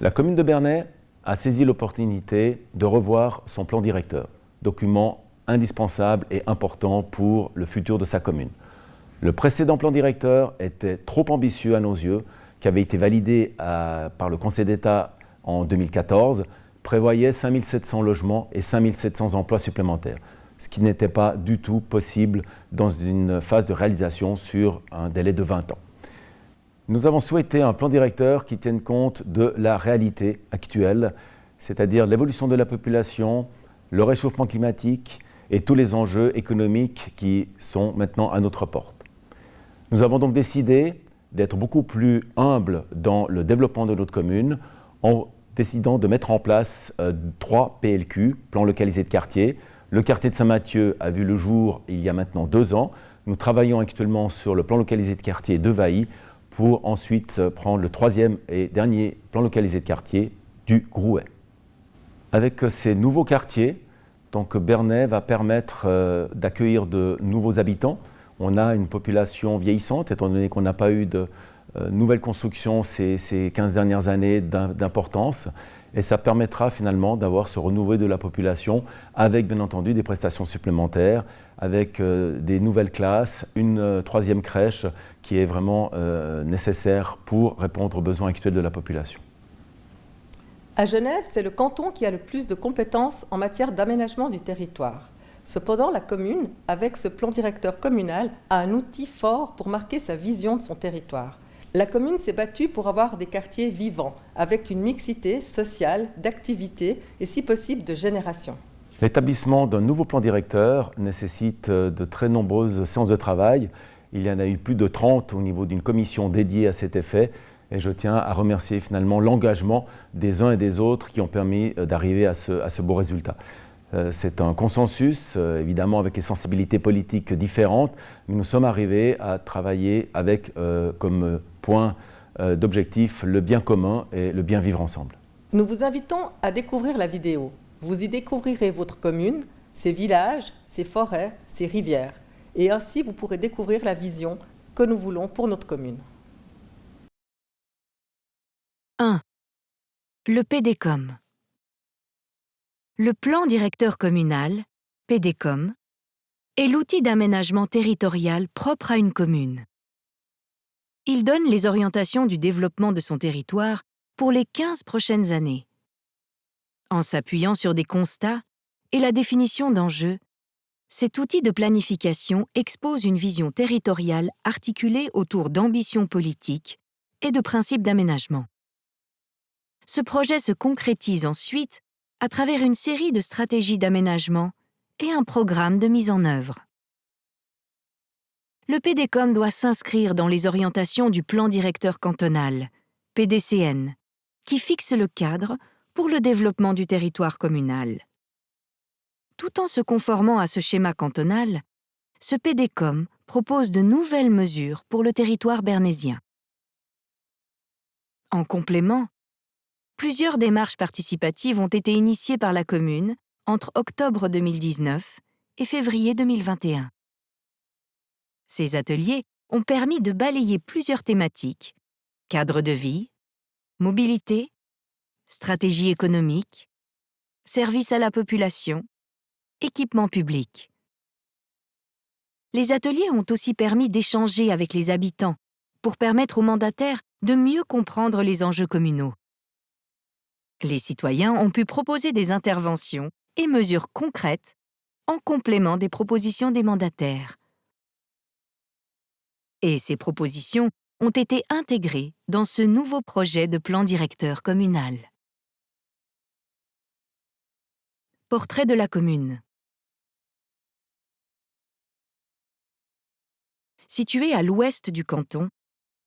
La commune de Bernay a saisi l'opportunité de revoir son plan directeur, document indispensable et important pour le futur de sa commune. Le précédent plan directeur était trop ambitieux à nos yeux, qui avait été validé par le Conseil d'État en 2014, prévoyait 5 700 logements et 5 700 emplois supplémentaires, ce qui n'était pas du tout possible dans une phase de réalisation sur un délai de 20 ans. Nous avons souhaité un plan directeur qui tienne compte de la réalité actuelle, c'est-à-dire l'évolution de la population, le réchauffement climatique et tous les enjeux économiques qui sont maintenant à notre porte. Nous avons donc décidé d'être beaucoup plus humbles dans le développement de notre commune en décidant de mettre en place 3 PLQ, plans localisés de quartier. Le quartier de Saint-Mathieu a vu le jour il y a maintenant 2 ans. Nous travaillons actuellement sur le plan localisé de quartier de Vailly pour ensuite prendre le 3e et dernier plan localisé de quartier du Grouet. Avec ces nouveaux quartiers, donc Bernay va permettre d'accueillir de nouveaux habitants. On a une population vieillissante, étant donné qu'on n'a pas eu de nouvelles constructions ces 15 dernières années d'importance. Et ça permettra finalement d'avoir ce renouveau de la population avec bien entendu des prestations supplémentaires, avec des nouvelles classes, une 3e crèche qui est vraiment nécessaire pour répondre aux besoins actuels de la population. À Genève, c'est le canton qui a le plus de compétences en matière d'aménagement du territoire. Cependant, la commune, avec ce plan directeur communal, a un outil fort pour marquer sa vision de son territoire. La commune s'est battue pour avoir des quartiers vivants, avec une mixité sociale, d'activités et si possible de génération. L'établissement d'un nouveau plan directeur nécessite de très nombreuses séances de travail. Il y en a eu plus de 30 au niveau d'une commission dédiée à cet effet. Et je tiens à remercier finalement l'engagement des uns et des autres qui ont permis d'arriver à ce beau résultat. C'est un consensus, évidemment avec les sensibilités politiques différentes, mais nous sommes arrivés à travailler avec comme point d'objectif le bien commun et le bien vivre ensemble. Nous vous invitons à découvrir la vidéo. Vous y découvrirez votre commune, ses villages, ses forêts, ses rivières. Et ainsi, vous pourrez découvrir la vision que nous voulons pour notre commune. 1. Le PDCOM. Le plan directeur communal, PDCOM, est l'outil d'aménagement territorial propre à une commune. Il donne les orientations du développement de son territoire pour les 15 prochaines années. En s'appuyant sur des constats et la définition d'enjeux, cet outil de planification expose une vision territoriale articulée autour d'ambitions politiques et de principes d'aménagement. Ce projet se concrétise ensuite à travers une série de stratégies d'aménagement et un programme de mise en œuvre. Le PDCOM doit s'inscrire dans les orientations du plan directeur cantonal, PDCN, qui fixe le cadre pour le développement du territoire communal. Tout en se conformant à ce schéma cantonal, ce PDCOM propose de nouvelles mesures pour le territoire bernésien. En complément, plusieurs démarches participatives ont été initiées par la commune entre octobre 2019 et février 2021. Ces ateliers ont permis de balayer plusieurs thématiques: cadre de vie, mobilité, stratégie économique, service à la population, équipement public. Les ateliers ont aussi permis d'échanger avec les habitants pour permettre aux mandataires de mieux comprendre les enjeux communaux. Les citoyens ont pu proposer des interventions et mesures concrètes en complément des propositions des mandataires. Et ces propositions ont été intégrées dans ce nouveau projet de plan directeur communal. Portrait de la commune. Située à l'ouest du canton,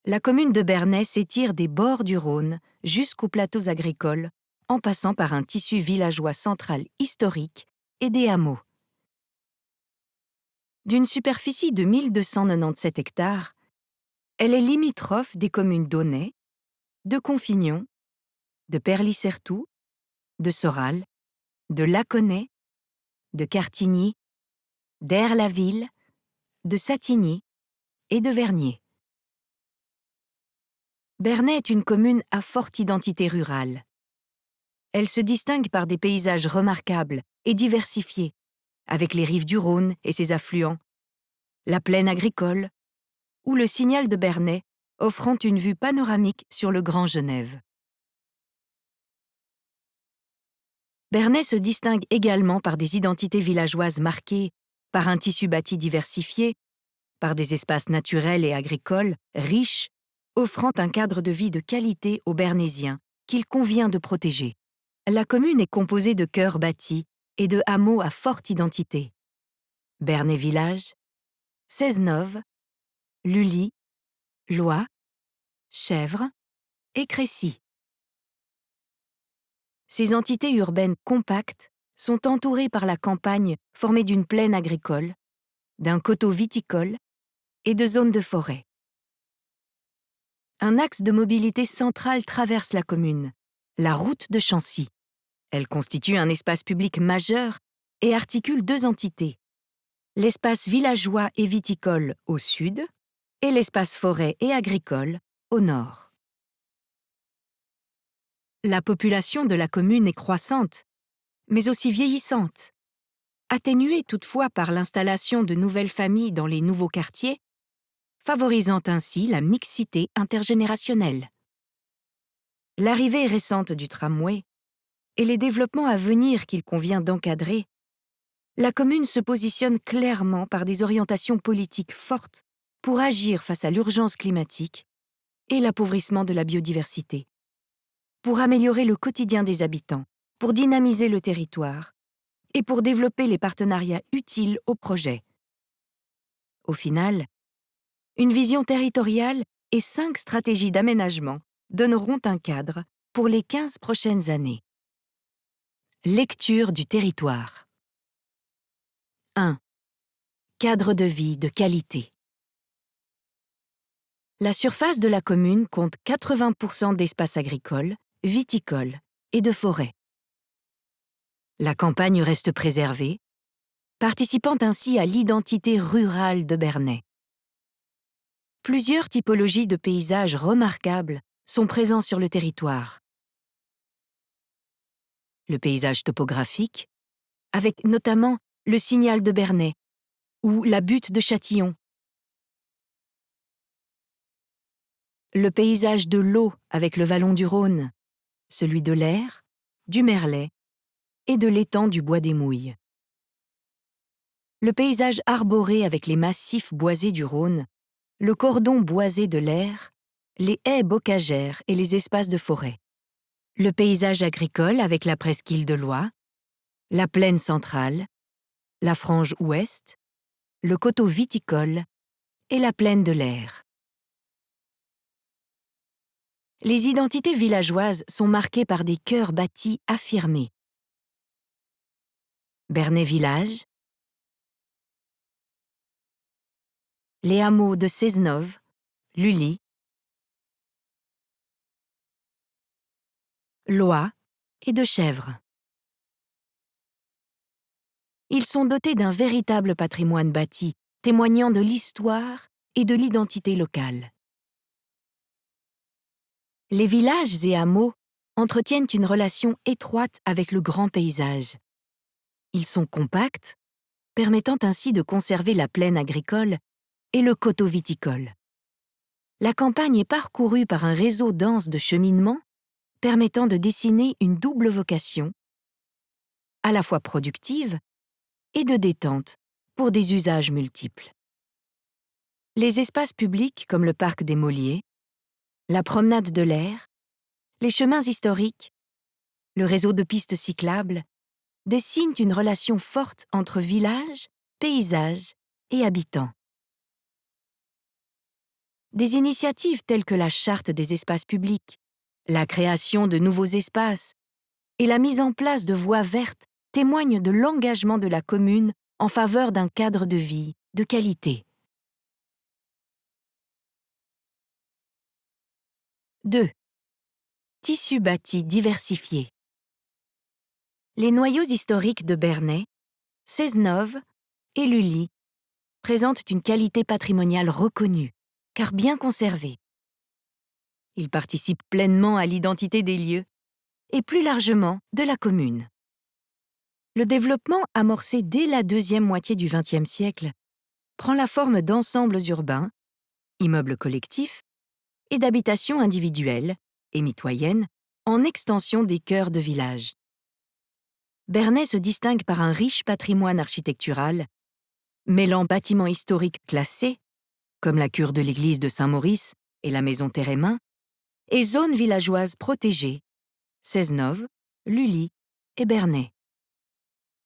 la commune de Bernay s'étire des bords du Rhône jusqu'aux plateaux agricoles, en passant par un tissu villageois central historique et des hameaux. D'une superficie de 1297 hectares, elle est limitrophe des communes d'Aunay, de Confignon, de Perly-Certoux, de Soral, de Laconay, de Cartigny, d'Aire-la-Ville, de Satigny et de Vernier. Bernay est une commune à forte identité rurale. Elle se distingue par des paysages remarquables et diversifiés, avec les rives du Rhône et ses affluents, la plaine agricole, ou le Signal de Bernay, offrant une vue panoramique sur le Grand Genève. Bernay se distingue également par des identités villageoises marquées par un tissu bâti diversifié, par des espaces naturels et agricoles riches, offrant un cadre de vie de qualité aux Bernésiens qu'il convient de protéger. La commune est composée de chœurs bâtis et de hameaux à forte identité. Bernay-Village, Cesnove, Lully, Loy, Chèvres et Crécy. Ces entités urbaines compactes sont entourées par la campagne formée d'une plaine agricole, d'un coteau viticole et de zones de forêt. Un axe de mobilité central traverse la commune, la route de Chancy. Elle constitue un espace public majeur et articule deux entités, l'espace villageois et viticole au sud et l'espace forêt et agricole au nord. La population de la commune est croissante, mais aussi vieillissante, atténuée toutefois par l'installation de nouvelles familles dans les nouveaux quartiers, favorisant ainsi la mixité intergénérationnelle. L'arrivée récente du tramway et les développements à venir qu'il convient d'encadrer, la commune se positionne clairement par des orientations politiques fortes pour agir face à l'urgence climatique et l'appauvrissement de la biodiversité, pour améliorer le quotidien des habitants, pour dynamiser le territoire et pour développer les partenariats utiles au projet. Au final, une vision territoriale et 5 stratégies d'aménagement donneront un cadre pour les 15 prochaines années. Lecture du territoire. 1. Cadre de vie de qualité. La surface de la commune compte 80% d'espaces agricoles, viticoles et de forêts. La campagne reste préservée, participant ainsi à l'identité rurale de Bernay. Plusieurs typologies de paysages remarquables sont présents sur le territoire. Le paysage topographique, avec notamment le Signal de Bernay ou la butte de Châtillon. Le paysage de l'eau avec le vallon du Rhône, celui de l'Aire, du Merlet et de l'étang du Bois des Mouilles. Le paysage arboré avec les massifs boisés du Rhône, le cordon boisé de l'Aire, les haies bocagères et les espaces de forêt. Le paysage agricole avec la presqu'île de Loy, la plaine centrale, la frange ouest, le coteau viticole et la plaine de l'Aire. Les identités villageoises sont marquées par des chœurs bâtis affirmés. Bernay-Village, les hameaux de Cesnove, Lully, Loy et de Chèvres. Ils sont dotés d'un véritable patrimoine bâti, témoignant de l'histoire et de l'identité locale. Les villages et hameaux entretiennent une relation étroite avec le grand paysage. Ils sont compacts, permettant ainsi de conserver la plaine agricole et le coteau viticole. La campagne est parcourue par un réseau dense de cheminements permettant de dessiner une double vocation, à la fois productive et de détente pour des usages multiples. Les espaces publics comme le parc des Moliers, la promenade de l'Aire, les chemins historiques, le réseau de pistes cyclables dessinent une relation forte entre village, paysage et habitants. Des initiatives telles que la charte des espaces publics, la création de nouveaux espaces et la mise en place de voies vertes témoignent de l'engagement de la commune en faveur d'un cadre de vie de qualité. 2. Tissu bâti diversifié. Les noyaux historiques de Bernay, Cesnove et Lully présentent une qualité patrimoniale reconnue, car bien conservée. Il participe pleinement à l'identité des lieux et plus largement de la commune. Le développement amorcé dès la deuxième moitié du XXe siècle prend la forme d'ensembles urbains, immeubles collectifs et d'habitations individuelles et mitoyennes en extension des cœurs de village. Bernay se distingue par un riche patrimoine architectural, mêlant bâtiments historiques classés, comme la cure de l'église de Saint-Maurice et la maison Térémin, et zones villageoises protégées, Cesnove, Lully et Bernay.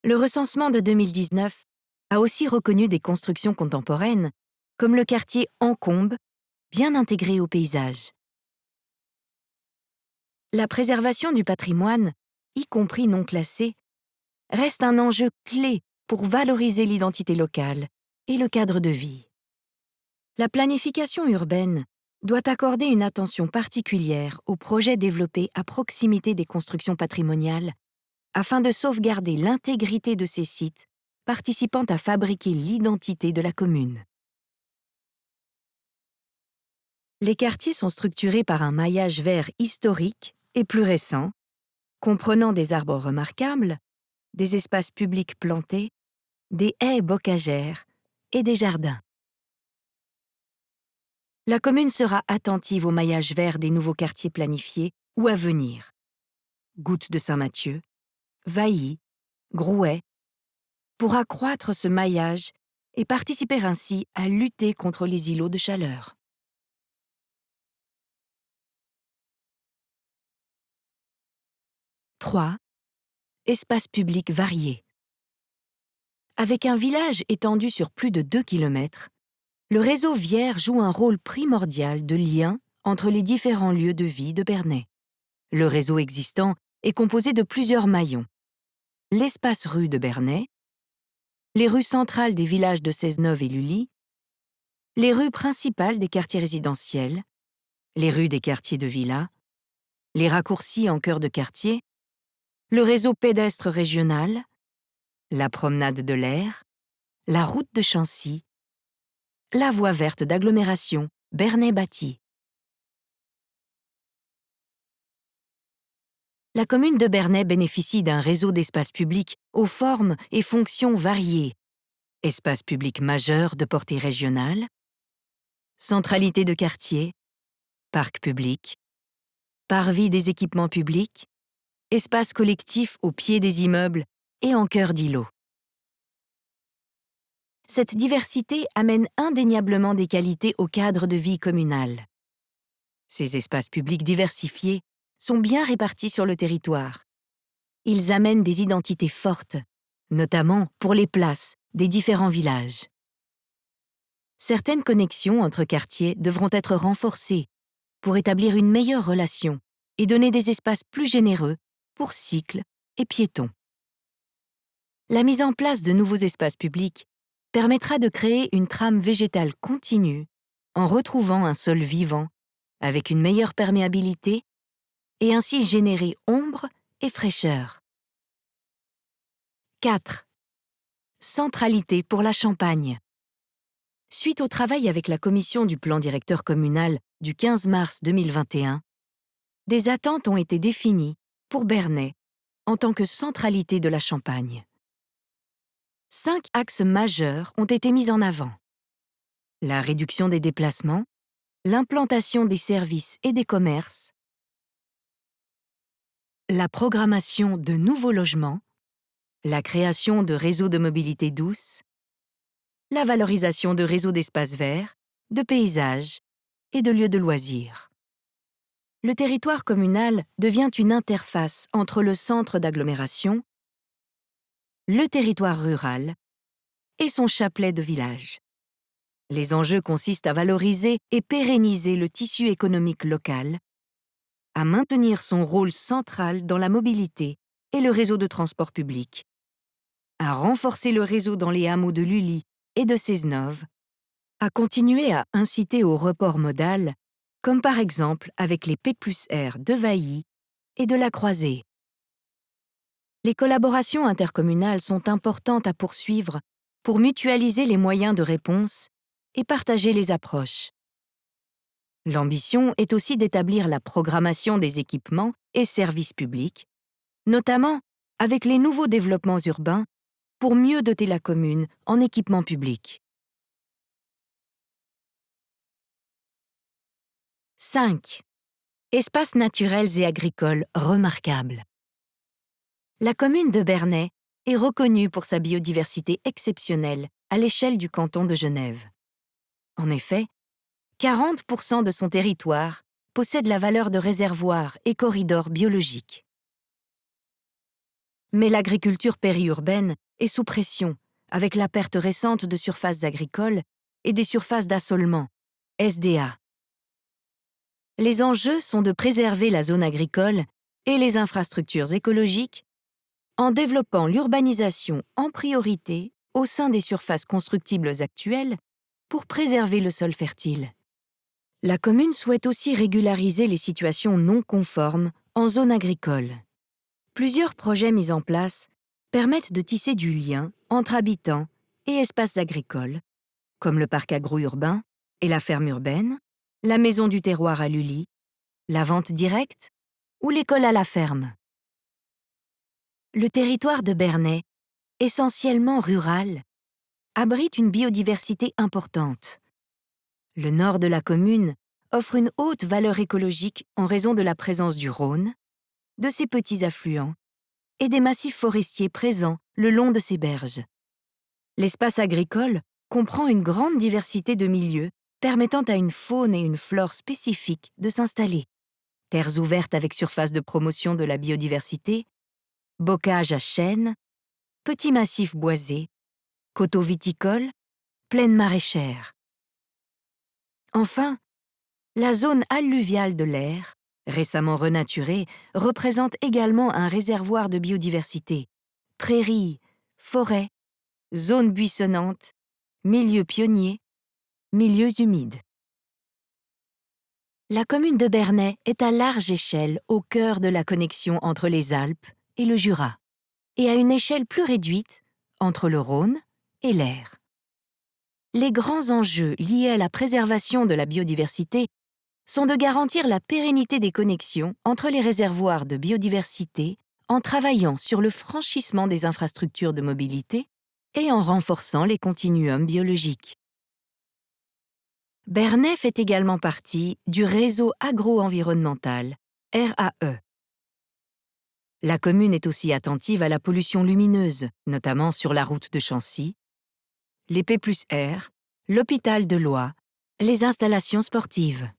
Le recensement de 2019 a aussi reconnu des constructions contemporaines, comme le quartier Encombe, bien intégré au paysage. La préservation du patrimoine, y compris non classé, reste un enjeu clé pour valoriser l'identité locale et le cadre de vie. La planification urbaine doit accorder une attention particulière aux projets développés à proximité des constructions patrimoniales afin de sauvegarder l'intégrité de ces sites participant à fabriquer l'identité de la commune. Les quartiers sont structurés par un maillage vert historique et plus récent, comprenant des arbres remarquables, des espaces publics plantés, des haies bocagères et des jardins. La commune sera attentive au maillage vert des nouveaux quartiers planifiés ou à venir. Goutte de Saint-Mathieu, Vailly, Grouet, pour accroître ce maillage et participer ainsi à lutter contre les îlots de chaleur. « 3. Espaces publics variés. Avec un village étendu sur plus de 2 km, le réseau Vière joue un rôle primordial de lien entre les différents lieux de vie de Bernay. Le réseau existant est composé de plusieurs maillons. L'espace rue de Bernay, les rues centrales des villages de Cesnove et Lully, les rues principales des quartiers résidentiels, les rues des quartiers de villas, les raccourcis en cœur de quartier, le réseau pédestre régional, la promenade de l'Air, la route de Chancy, la voie verte d'agglomération Bernay-Bâti. La commune de Bernay bénéficie d'un réseau d'espaces publics aux formes et fonctions variées. Espaces publics majeurs de portée régionale, centralité de quartier, parc public, parvis des équipements publics, espaces collectifs au pied des immeubles et en cœur d'îlots. Cette diversité amène indéniablement des qualités au cadre de vie communal. Ces espaces publics diversifiés sont bien répartis sur le territoire. Ils amènent des identités fortes, notamment pour les places des différents villages. Certaines connexions entre quartiers devront être renforcées pour établir une meilleure relation et donner des espaces plus généreux pour cycles et piétons. La mise en place de nouveaux espaces publics permettra de créer une trame végétale continue en retrouvant un sol vivant avec une meilleure perméabilité et ainsi générer ombre et fraîcheur. 4. Centralité pour la Champagne. Suite au travail avec la commission du plan directeur communal du 15 mars 2021, des attentes ont été définies pour Bernay en tant que centralité de la Champagne. 5 axes majeurs ont été mis en avant. La réduction des déplacements, l'implantation des services et des commerces, la programmation de nouveaux logements, la création de réseaux de mobilité douce, la valorisation de réseaux d'espaces verts, de paysages et de lieux de loisirs. Le territoire communal devient une interface entre le centre d'agglomération, le territoire rural et son chapelet de villages. Les enjeux consistent à valoriser et pérenniser le tissu économique local, à maintenir son rôle central dans la mobilité et le réseau de transport public, à renforcer le réseau dans les hameaux de Lully et de Cesnove, à continuer à inciter au report modal, comme par exemple avec les P+R de Vailly et de la Croisée. Les collaborations intercommunales sont importantes à poursuivre pour mutualiser les moyens de réponse et partager les approches. L'ambition est aussi d'établir la programmation des équipements et services publics, notamment avec les nouveaux développements urbains pour mieux doter la commune en équipements publics. 5. Espaces naturels et agricoles remarquables. La commune de Bernay est reconnue pour sa biodiversité exceptionnelle à l'échelle du canton de Genève. En effet, 40% de son territoire possède la valeur de réservoirs et corridors biologiques. Mais l'agriculture périurbaine est sous pression, avec la perte récente de surfaces agricoles et des surfaces d'assolement, SDA. Les enjeux sont de préserver la zone agricole et les infrastructures écologiques en développant l'urbanisation en priorité au sein des surfaces constructibles actuelles pour préserver le sol fertile. La commune souhaite aussi régulariser les situations non conformes en zone agricole. Plusieurs projets mis en place permettent de tisser du lien entre habitants et espaces agricoles, comme le parc agro-urbain et la ferme urbaine, la maison du terroir à Lully, la vente directe ou l'école à la ferme. Le territoire de Bernay, essentiellement rural, abrite une biodiversité importante. Le nord de la commune offre une haute valeur écologique en raison de la présence du Rhône, de ses petits affluents et des massifs forestiers présents le long de ses berges. L'espace agricole comprend une grande diversité de milieux permettant à une faune et une flore spécifiques de s'installer. Terres ouvertes avec surface de promotion de la biodiversité, bocages à chênes, petits massifs boisés, coteaux viticoles, plaines maraîchères. Enfin, la zone alluviale de l'Aire, récemment renaturée, représente également un réservoir de biodiversité. Prairies, forêts, zones buissonnantes, milieux pionniers, milieux humides. La commune de Bernay est à large échelle au cœur de la connexion entre les Alpes et le Jura, et à une échelle plus réduite entre le Rhône et l'Aire. Les grands enjeux liés à la préservation de la biodiversité sont de garantir la pérennité des connexions entre les réservoirs de biodiversité en travaillant sur le franchissement des infrastructures de mobilité et en renforçant les continuums biologiques. Bernay fait également partie du réseau agro-environnemental, RAE. La commune est aussi attentive à la pollution lumineuse, notamment sur la route de Chancy, les P+R, l'hôpital de Loie, les installations sportives.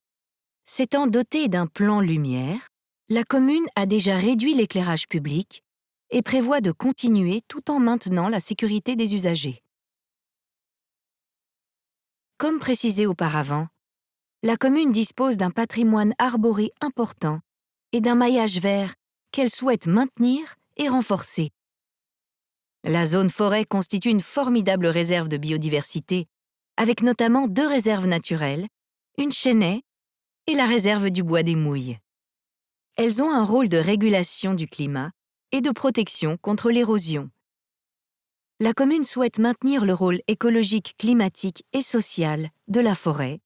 S'étant dotée d'un plan lumière, la commune a déjà réduit l'éclairage public et prévoit de continuer tout en maintenant la sécurité des usagers. Comme précisé auparavant, la commune dispose d'un patrimoine arboré important et d'un maillage vert qu'elle souhaite maintenir et renforcer. La zone forêt constitue une formidable réserve de biodiversité, avec notamment 2 réserves naturelles, une chênaie et la réserve du Bois des Mouilles. Elles ont un rôle de régulation du climat et de protection contre l'érosion. La commune souhaite maintenir le rôle écologique, climatique et social de la forêt,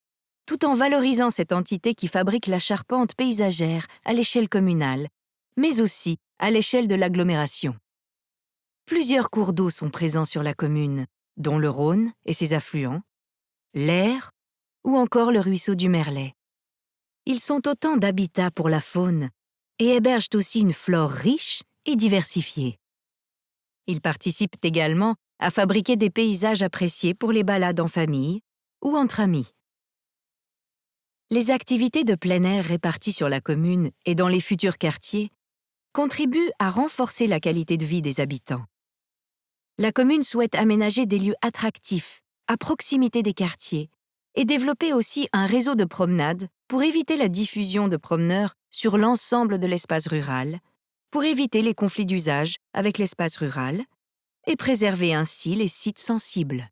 tout en valorisant cette entité qui fabrique la charpente paysagère à l'échelle communale, mais aussi à l'échelle de l'agglomération. Plusieurs cours d'eau sont présents sur la commune, dont le Rhône et ses affluents, l'Aire ou encore le ruisseau du Merlet. Ils sont autant d'habitats pour la faune et hébergent aussi une flore riche et diversifiée. Ils participent également à fabriquer des paysages appréciés pour les balades en famille ou entre amis. Les activités de plein air réparties sur la commune et dans les futurs quartiers contribuent à renforcer la qualité de vie des habitants. La commune souhaite aménager des lieux attractifs, à proximité des quartiers, et développer aussi un réseau de promenades pour éviter la diffusion de promeneurs sur l'ensemble de l'espace rural, pour éviter les conflits d'usage avec l'espace rural et préserver ainsi les sites sensibles.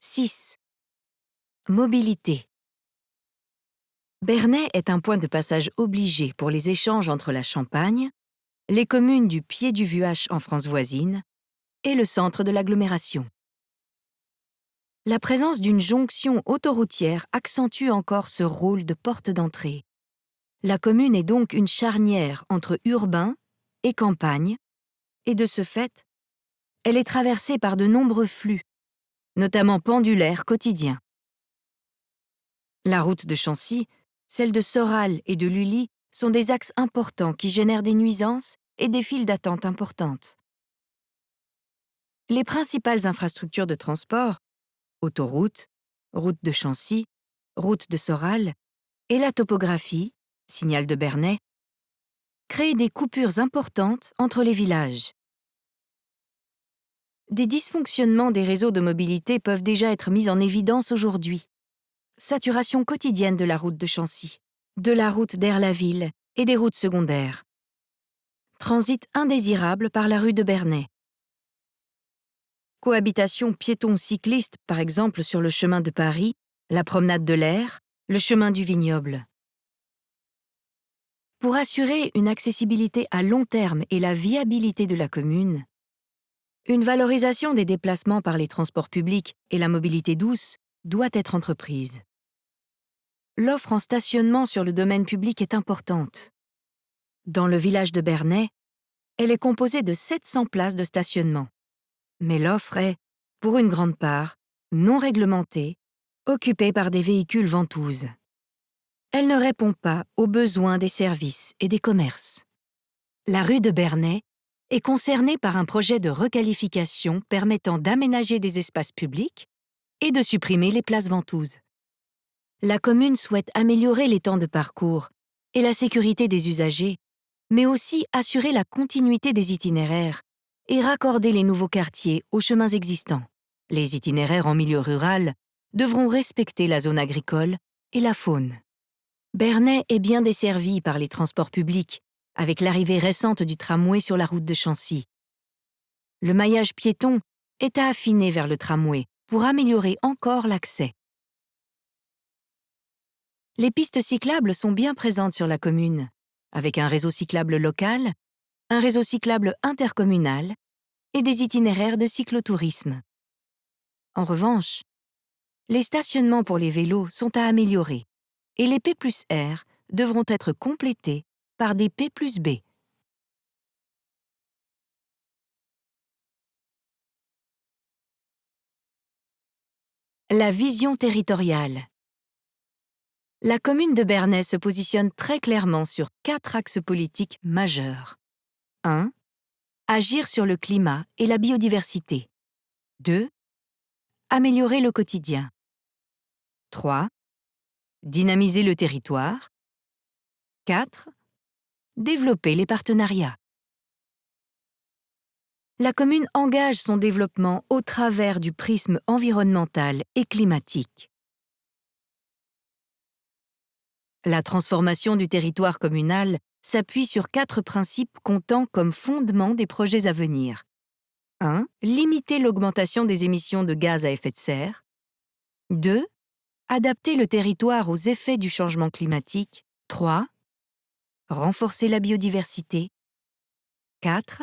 6. Mobilité. Bernay est un point de passage obligé pour les échanges entre la Champagne, les communes du Pied du Vuache en France voisine et le centre de l'agglomération. La présence d'une jonction autoroutière accentue encore ce rôle de porte d'entrée. La commune est donc une charnière entre urbain et campagne, et de ce fait, elle est traversée par de nombreux flux, notamment pendulaires quotidiens. La route de Chancy, celle de Soral et de Lully sont des axes importants qui génèrent des nuisances et des files d'attente importantes. Les principales infrastructures de transport, autoroute, route de Chancy, route de Soral, et la topographie, signal de Bernay, créent des coupures importantes entre les villages. Des dysfonctionnements des réseaux de mobilité peuvent déjà être mis en évidence aujourd'hui. Saturation quotidienne de la route de Chancy, de la route d'Aire-la-Ville et des routes secondaires. Transit indésirable par la rue de Bernay. Cohabitation piétons-cyclistes, par exemple sur le chemin de Paris, la promenade de l'Aire, le chemin du Vignoble. Pour assurer une accessibilité à long terme et la viabilité de la commune, une valorisation des déplacements par les transports publics et la mobilité douce doit être entreprise. L'offre en stationnement sur le domaine public est importante. Dans le village de Bernay, elle est composée de 700 places de stationnement. Mais l'offre est, pour une grande part, non réglementée, occupée par des véhicules ventouses. Elle ne répond pas aux besoins des services et des commerces. La rue de Bernay est concernée par un projet de requalification permettant d'aménager des espaces publics et de supprimer les places ventouses. La commune souhaite améliorer les temps de parcours et la sécurité des usagers, mais aussi assurer la continuité des itinéraires et raccorder les nouveaux quartiers aux chemins existants. Les itinéraires en milieu rural devront respecter la zone agricole et la faune. Bernay est bien desservie par les transports publics, avec l'arrivée récente du tramway sur la route de Chancy. Le maillage piéton est à affiner vers le tramway pour améliorer encore l'accès. Les pistes cyclables sont bien présentes sur la commune, avec un réseau cyclable local, un réseau cyclable intercommunal et des itinéraires de cyclotourisme. En revanche, les stationnements pour les vélos sont à améliorer et les P+R devront être complétés par des P+B. La vision territoriale. La commune de Bernay se positionne très clairement sur 4 axes politiques majeurs. 1. Agir sur le climat et la biodiversité. 2. Améliorer le quotidien. 3. Dynamiser le territoire. 4. Développer les partenariats. La commune engage son développement au travers du prisme environnemental et climatique. La transformation du territoire communal s'appuie sur 4 principes comptant comme fondement des projets à venir. 1. Limiter l'augmentation des émissions de gaz à effet de serre. 2. Adapter le territoire aux effets du changement climatique. 3. Renforcer la biodiversité. 4.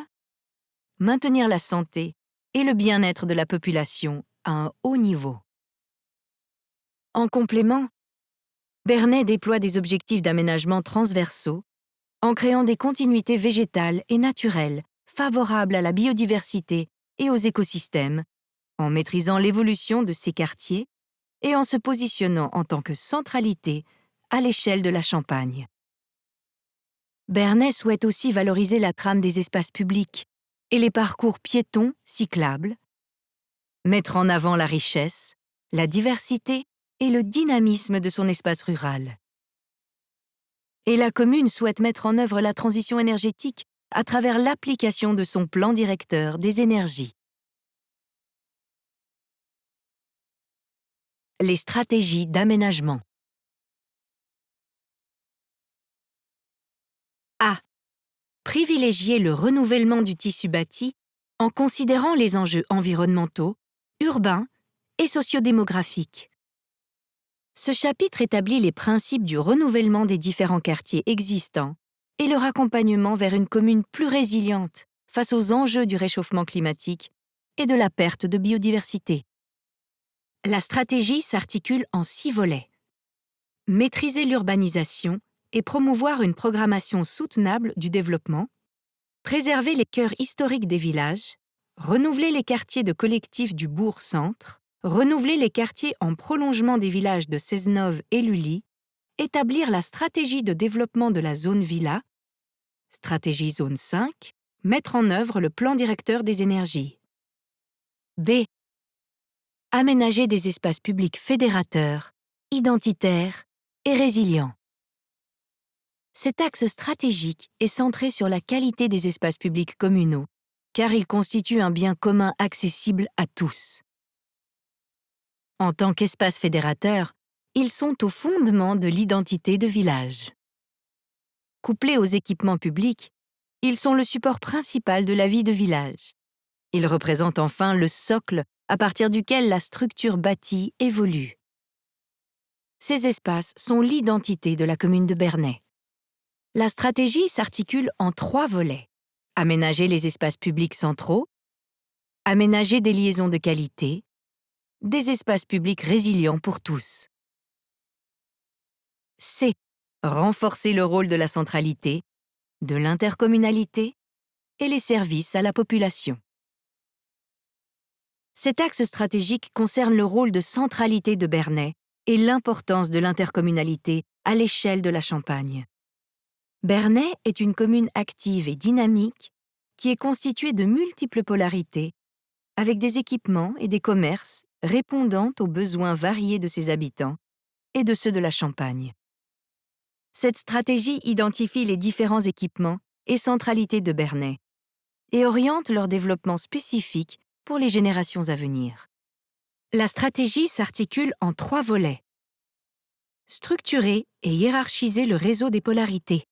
Maintenir la santé et le bien-être de la population à un haut niveau. En complément, Bernay déploie des objectifs d'aménagement transversaux en créant des continuités végétales et naturelles favorables à la biodiversité et aux écosystèmes, en maîtrisant l'évolution de ces quartiers et en se positionnant en tant que centralité à l'échelle de la Champagne. Bernay souhaite aussi valoriser la trame des espaces publics et les parcours piétons cyclables, mettre en avant la richesse, la diversité et le dynamisme de son espace rural. Et la commune souhaite mettre en œuvre la transition énergétique à travers l'application de son plan directeur des énergies. Les stratégies d'aménagement. A. Privilégier le renouvellement du tissu bâti en considérant les enjeux environnementaux, urbains et sociodémographiques. Ce chapitre établit les principes du renouvellement des différents quartiers existants et leur accompagnement vers une commune plus résiliente face aux enjeux du réchauffement climatique et de la perte de biodiversité. La stratégie s'articule en 6 volets. Maîtriser l'urbanisation et promouvoir une programmation soutenable du développement, préserver les cœurs historiques des villages, renouveler les quartiers de collectifs du bourg-centre, renouveler les quartiers en prolongement des villages de Seznov et Lully, établir la stratégie de développement de la zone villa, stratégie zone 5, mettre en œuvre le plan directeur des énergies. B. Aménager des espaces publics fédérateurs, identitaires et résilients. Cet axe stratégique est centré sur la qualité des espaces publics communaux, car ils constituent un bien commun accessible à tous. En tant qu'espace fédérateur, ils sont au fondement de l'identité de village. Couplés aux équipements publics, ils sont le support principal de la vie de village. Ils représentent enfin le socle à partir duquel la structure bâtie évolue. Ces espaces sont l'identité de la commune de Bernay. La stratégie s'articule en 3 volets. Aménager les espaces publics centraux, aménager des liaisons de qualité, des espaces publics résilients pour tous. C. Renforcer le rôle de la centralité, de l'intercommunalité et les services à la population. Cet axe stratégique concerne le rôle de centralité de Bernay et l'importance de l'intercommunalité à l'échelle de la Champagne. Bernay est une commune active et dynamique qui est constituée de multiples polarités, avec des équipements et des commerces répondant aux besoins variés de ses habitants et de ceux de la Champagne. Cette stratégie identifie les différents équipements et centralités de Bernay et oriente leur développement spécifique pour les générations à venir. La stratégie s'articule en 3 volets. Structurer et hiérarchiser le réseau des polarités,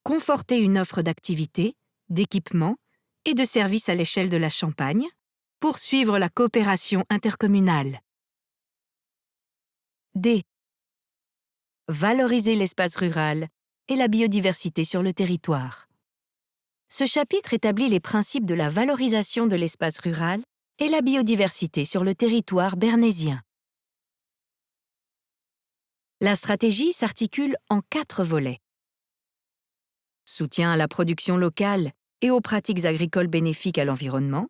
conforter une offre d'activités, d'équipements et de services à l'échelle de la Champagne, poursuivre la coopération intercommunale. D. Valoriser l'espace rural et la biodiversité sur le territoire. Ce chapitre établit les principes de la valorisation de l'espace rural et la biodiversité sur le territoire bernaysien. La stratégie s'articule en 4 volets. Soutien à la production locale et aux pratiques agricoles bénéfiques à l'environnement,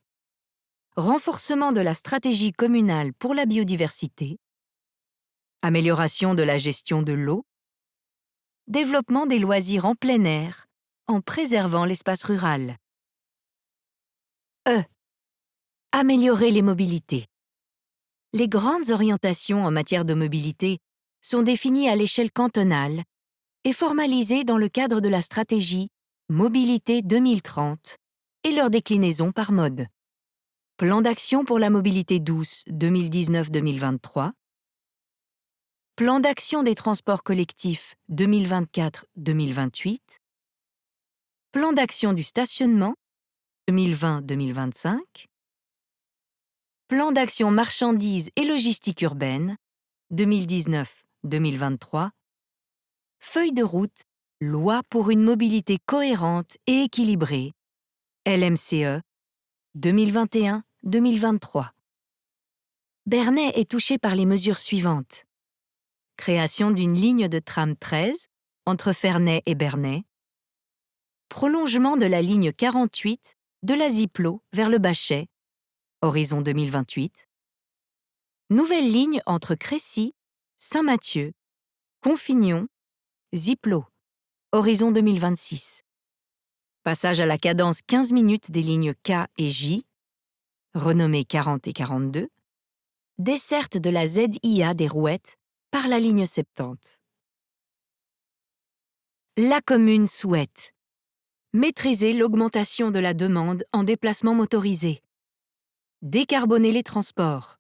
renforcement de la stratégie communale pour la biodiversité, amélioration de la gestion de l'eau, développement des loisirs en plein air en préservant l'espace rural. E. Améliorer les mobilités. Les grandes orientations en matière de mobilité sont définies à l'échelle cantonale et formalisées dans le cadre de la stratégie Mobilité 2030 et leur déclinaison par mode. Plan d'action pour la mobilité douce 2019-2023, Plan d'action des transports collectifs 2024-2028, Plan d'action du stationnement 2020-2025, Plan d'action marchandises et logistique urbaine 2019-2023, Feuille de route, Loi pour une mobilité cohérente et équilibrée, LMCE 2021-2023. Bernay est touché par les mesures suivantes. Création d'une ligne de tram 13 entre Ferney et Bernay. Prolongement de la ligne 48 de la Ziplo vers le Bachet, horizon 2028. Nouvelle ligne entre Crécy, Saint-Mathieu, Confignon, Ziplo, horizon 2026. Passage à la cadence 15 minutes des lignes K et J, renommées 40 et 42. Desserte de la ZIA des Rouettes par la ligne 70. La commune souhaite maîtriser l'augmentation de la demande en déplacement motorisé, décarboner les transports,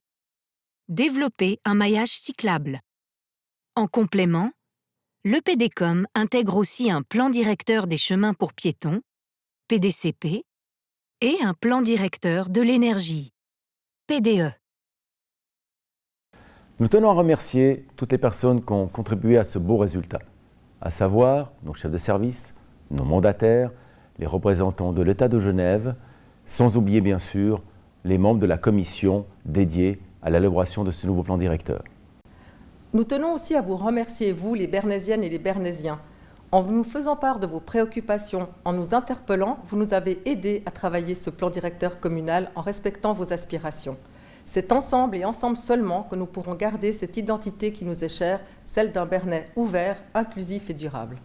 développer un maillage cyclable. En complément, le PDCOM intègre aussi un plan directeur des chemins pour piétons, PDCP, et un plan directeur de l'énergie, PDE. Nous tenons à remercier toutes les personnes qui ont contribué à ce beau résultat, à savoir nos chefs de service, nos mandataires, les représentants de l'État de Genève, sans oublier bien sûr les membres de la commission dédiée à l'élaboration de ce nouveau plan directeur. Nous tenons aussi à vous remercier, vous, les Bernésiennes et les Bernésiens. En nous faisant part de vos préoccupations, en nous interpellant, vous nous avez aidés à travailler ce plan directeur communal en respectant vos aspirations. C'est ensemble et ensemble seulement que nous pourrons garder cette identité qui nous est chère, celle d'un Bernais ouvert, inclusif et durable.